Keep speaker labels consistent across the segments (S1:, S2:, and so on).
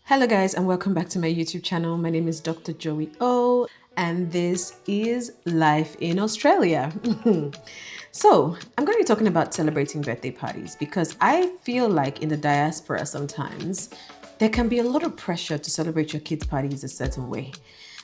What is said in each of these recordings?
S1: Hello guys and welcome back to my YouTube channel. My name is Dr. Joey O and this is Life in Australia. So I'm going to be talking about celebrating birthday parties because I feel like in the diaspora sometimes there can be a lot of pressure to celebrate your kids' parties a certain way.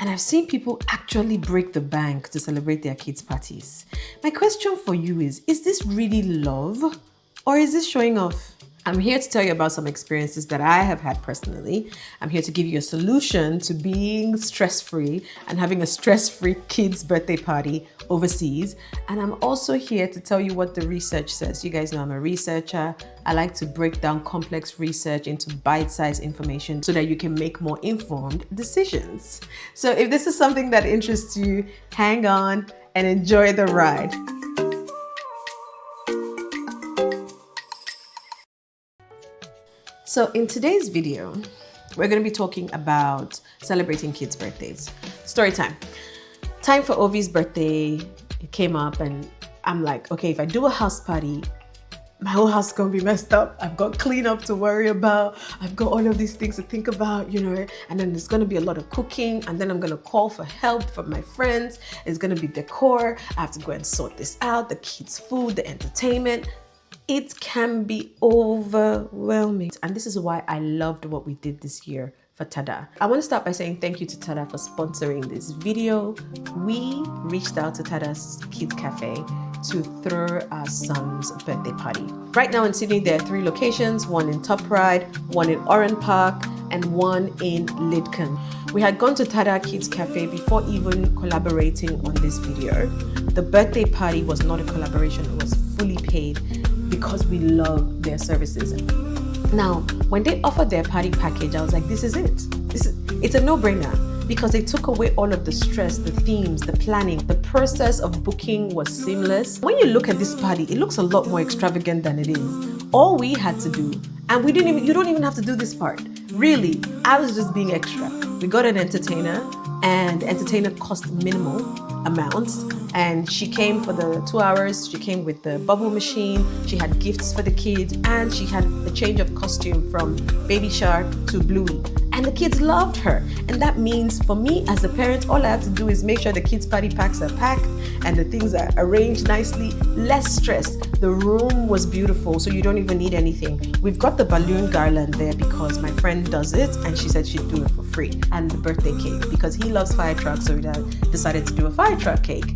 S1: And I've seen people actually break the bank to celebrate their kids' parties. My question for you is this really love or is this showing off? I'm here to tell you about some experiences that I have had personally. I'm here to give you a solution to being stress-free and having a stress-free kids' birthday party overseas. And I'm also here to tell you what the research says. You guys know I'm a researcher. I like to break down complex research into bite-sized information so that you can make more informed decisions. So if this is something that interests you, hang on and enjoy the ride. So in today's video, we're going to be talking about celebrating kids' birthdays. Story time. Time for Ovi's birthday. It came up and I'm like, okay, if I do a house party, my whole house is going to be messed up. I've got cleanup to worry about. I've got all of these things to think about, and then there's going to be a lot of cooking. And then I'm going to call for help from my friends. It's going to be decor. I have to go and sort this out, the kids' food, the entertainment. It can be overwhelming. And this is why I loved what we did this year for Tada. I want to start by saying thank you to Tada for sponsoring this video. We reached out to Tada's Kids Cafe to throw our son's birthday party. Right now in Sydney, there are 3 locations, one in Top Ryde, one in Oran Park, and one in Lidcombe. We had gone to Tada Kids Cafe before even collaborating on this video. The birthday party was not a collaboration, it was fully paid because we love their services. Now, when they offered their party package, I was like, this is it. It's a no-brainer because they took away all of the stress, the themes, the planning. The process of booking was seamless. When you look at this party, it looks a lot more extravagant than it is. All we had to do, and you don't even have to do this part. Really, I was just being extra. We got an entertainer and the entertainer cost minimal amounts. And she came for the 2 hours. She came with the bubble machine. She had gifts for the kids and she had a change of costume from Baby Shark to Bluey. And the kids loved her. And that means for me as a parent, all I have to do is make sure the kids' party packs are packed and the things are arranged nicely. Less stress. The room was beautiful, so you don't even need anything. We've got the balloon garland there because my friend does it and she said she'd do it for free. And the birthday cake because he loves fire trucks, so we decided to do a fire truck cake.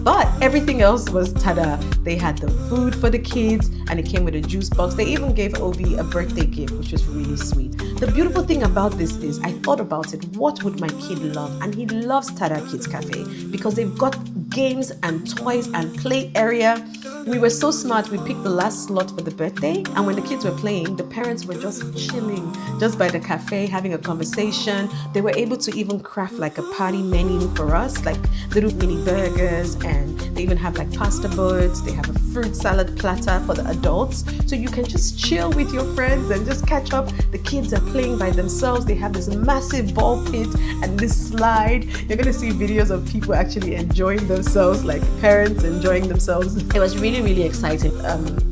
S1: But everything else was tada. They had the food for the kids and it came with a juice box. They even gave Ovi a birthday gift, which was really sweet. The beautiful thing about this is I thought about it. What would my kid love? And he loves Tada Kids Cafe because they've got games and toys and play area. We were so smart, we picked the last slot for the birthday, and when the kids were playing, the parents were just chilling just by the cafe, having a conversation. They were able to even craft like a party menu for us, like little mini burgers, and they even have like pasta boards. They have a fruit salad platter for the adults, so you can just chill with your friends and just catch up. The kids are playing by themselves. They have this massive ball pit and this slide. You're going to see videos of people actually enjoying themselves, like parents enjoying themselves. It was really exciting.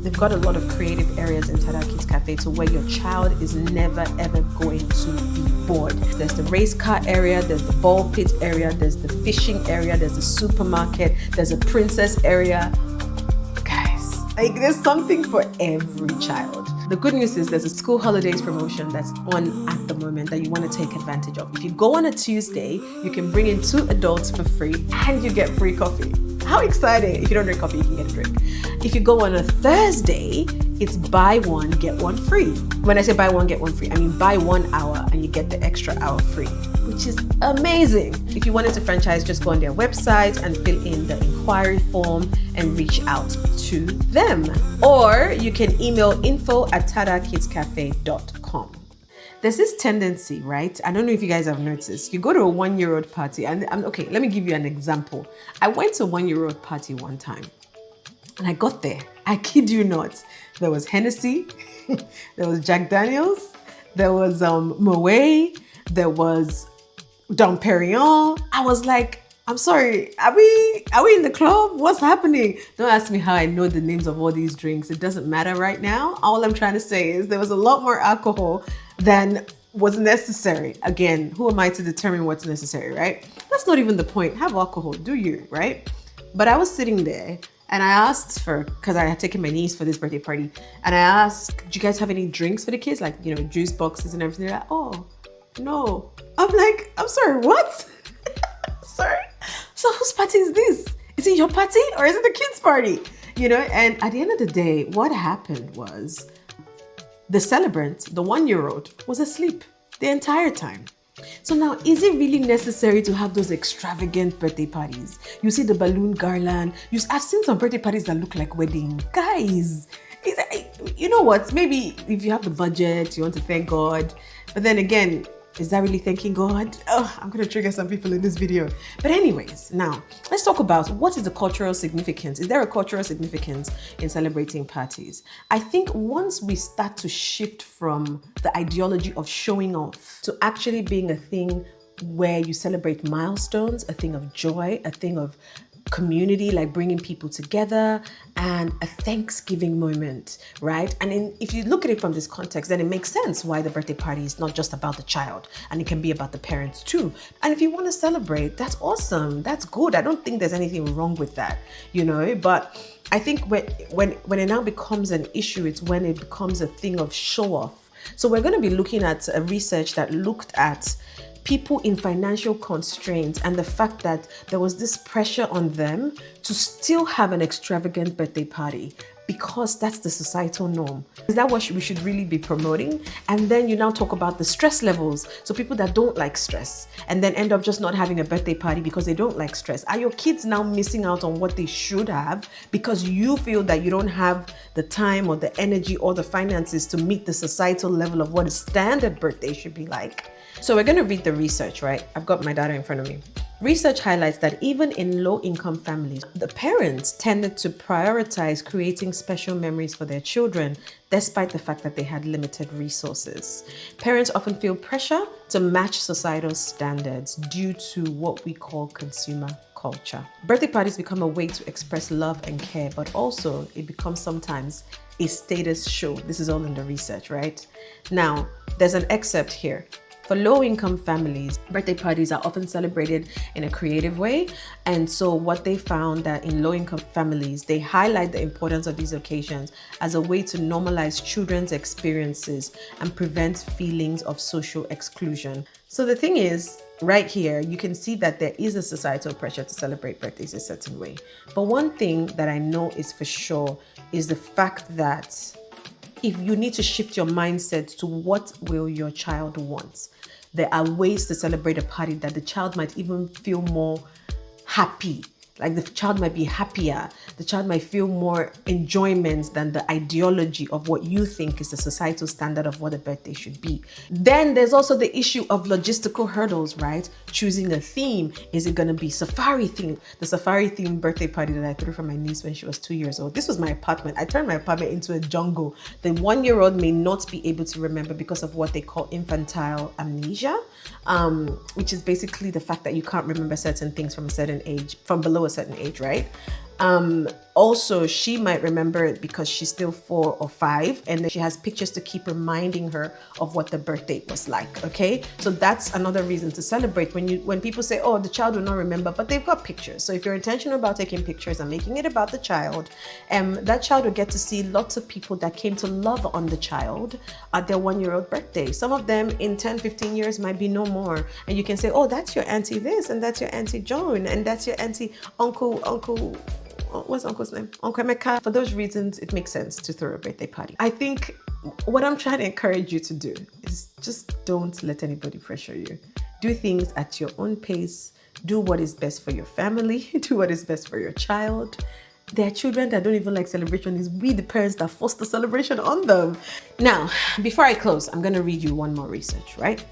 S1: They've got a lot of creative areas in Tada Kids Cafe to where your child is never ever going to be bored. There's the race car area, there's the ball pit area, there's the fishing area, there's the supermarket, there's a princess area. Guys, like there's something for every child. The good news is there's a school holidays promotion that's on at the moment that you want to take advantage of. If you go on a Tuesday, you can bring in 2 adults for free and you get free coffee. How exciting! If you don't drink coffee, you can get a drink. If you go on a Thursday, it's buy one, get one free. When I say buy one, get one free, I mean buy 1 hour and you get the extra hour free, which is amazing. If you wanted to franchise, just go on their website and fill in the inquiry form and reach out to them. Or you can email info@tadakidscafe.com. There's this tendency, right? I don't know if you guys have noticed. You go to a 1-year-old party and okay, let me give you an example. I went to a 1-year-old party one time and I got there. I kid you not. There was Hennessy, there was Jack Daniels, there was Moet, there was Dom Perignon. I was like, I'm sorry, are we in the club? What's happening? Don't ask me how I know the names of all these drinks. It doesn't matter right now. All I'm trying to say is there was a lot more alcohol than was necessary. Again, who am I to determine what's necessary, right? That's not even the point. Have alcohol, do you, right? But I was sitting there and I asked because I had taken my niece for this birthday party, and I asked, do you guys have any drinks for the kids? Like, juice boxes and everything. They're like, oh, no. I'm like, I'm sorry, what? Sorry? So whose party is this? Is it your party or is it the kids' party? And at the end of the day, what happened was the celebrant, the 1-year-old, was asleep the entire time. So now, is it really necessary to have those extravagant birthday parties? You see the balloon garland. I've seen some birthday parties that look like wedding. Guys, you know what? Maybe if you have the budget, you want to thank God. But then again, is that really thanking God? Oh, I'm going to trigger some people in this video. But anyways, now let's talk about what is the cultural significance. Is there a cultural significance in celebrating parties? I think once we start to shift from the ideology of showing off to actually being a thing where you celebrate milestones, a thing of joy, a thing of community, like bringing people together, and a Thanksgiving moment, right? And if you look at it from this context, then it makes sense why the birthday party is not just about the child, and it can be about the parents too. And if you want to celebrate, that's awesome, that's good. I don't think there's anything wrong with that, but I think when it now becomes an issue, it's when it becomes a thing of show off. So we're going to be looking at a research that looked at people in financial constraints and the fact that there was this pressure on them to still have an extravagant birthday party because that's the societal norm. Is that what we should really be promoting? And then you now talk about the stress levels. So people that don't like stress and then end up just not having a birthday party because they don't like stress. Are your kids now missing out on what they should have because you feel that you don't have the time or the energy or the finances to meet the societal level of what a standard birthday should be like? So we're going to read the research, right? I've got my data in front of me. Research highlights that even in low-income families, the parents tended to prioritize creating special memories for their children, despite the fact that they had limited resources. Parents often feel pressure to match societal standards due to what we call consumer culture. Birthday parties become a way to express love and care, but also it becomes sometimes a status show. This is all in the research, right? Now, there's an excerpt here. For low-income families, birthday parties are often celebrated in a creative way. And so what they found that in low-income families, they highlight the importance of these occasions as a way to normalize children's experiences and prevent feelings of social exclusion. So the thing is, right here, you can see that there is a societal pressure to celebrate birthdays a certain way. But one thing that I know is for sure is the fact that if you need to shift your mindset to what will your child want, there are ways to celebrate a party that the child might even feel more happy. Like the child might be happier. The child might feel more enjoyment than the ideology of what you think is the societal standard of what a birthday should be. Then there's also the issue of logistical hurdles, right? Choosing a theme. Is it going to be safari theme? The safari theme birthday party that I threw for my niece when she was 2 years old. This was my apartment. I turned my apartment into a jungle. The 1-year-old may not be able to remember because of what they call infantile amnesia, which is basically the fact that you can't remember certain things from a certain age, from below a certain age, right? Also, she might remember it because she's still 4 or 5, and then she has pictures to keep reminding her of what the birthday was like. Okay, so that's another reason to celebrate. When people say, "Oh, the child will not remember," but they've got pictures. So if you're intentional about taking pictures and making it about the child, that child will get to see lots of people that came to love on the child at their 1-year-old birthday. Some of them in 10-15 years might be no more, and you can say, "Oh, that's your auntie this, and that's your auntie Joan, and that's your auntie Uncle." What's uncle's name? Uncle Emeka. For those reasons, it makes sense to throw a birthday party. I think what I'm trying to encourage you to do is just don't let anybody pressure you. Do things at your own pace. Do what is best for your family. Do what is best for your child. There are children that don't even like celebration. It's we, the parents, that force the celebration on them. Now, before I close, I'm going to read you one more research, right?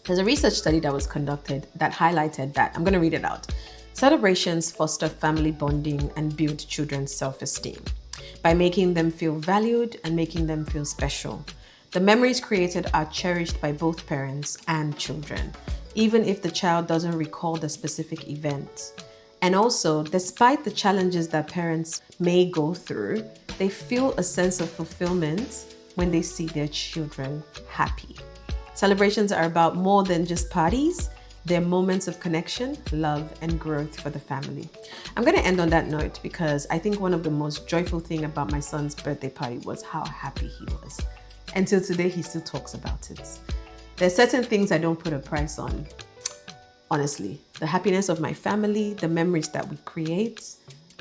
S1: There's a research study that was conducted that highlighted that. I'm going to read it out. Celebrations foster family bonding and build children's self-esteem by making them feel valued and making them feel special. The memories created are cherished by both parents and children, even if the child doesn't recall the specific event. And also, despite the challenges that parents may go through, they feel a sense of fulfillment when they see their children happy. Celebrations are about more than just parties. They're moments of connection, love, and growth for the family. I'm going to end on that note because I think one of the most joyful things about my son's birthday party was how happy he was. Until today, he still talks about it. There's certain things I don't put a price on, honestly. The happiness of my family, the memories that we create,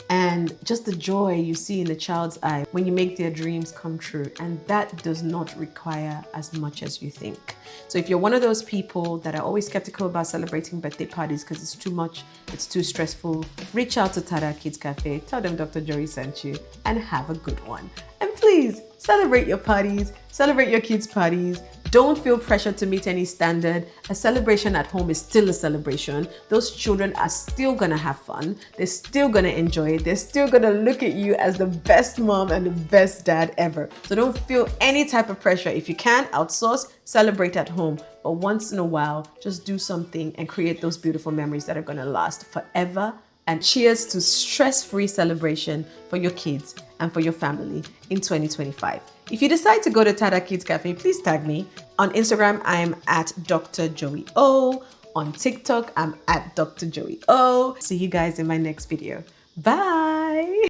S1: and just the joy you see in the child's eye when you make their dreams come true. And that does not require as much as you think. So if you're one of those people that are always skeptical about celebrating birthday parties because it's too much, it's too stressful, reach out to Tada Kids Cafe, tell them Dr. Joey sent you, and have a good one. And please celebrate your parties, celebrate your kids' parties. Don't feel pressured to meet any standard. A celebration at home is still a celebration. Those children are still gonna have fun. They're still gonna enjoy it. They're still gonna look at you as the best mom and the best dad ever. So don't feel any type of pressure. If you can, outsource, celebrate at home. But once in a while, just do something and create those beautiful memories that are gonna last forever. And cheers to stress-free celebration for your kids and for your family in 2025. If you decide to go to Tada Kids Cafe, please tag me. On Instagram, I'm at Dr. Joey O. On TikTok, I'm at Dr. Joey O. See you guys in my next video. Bye.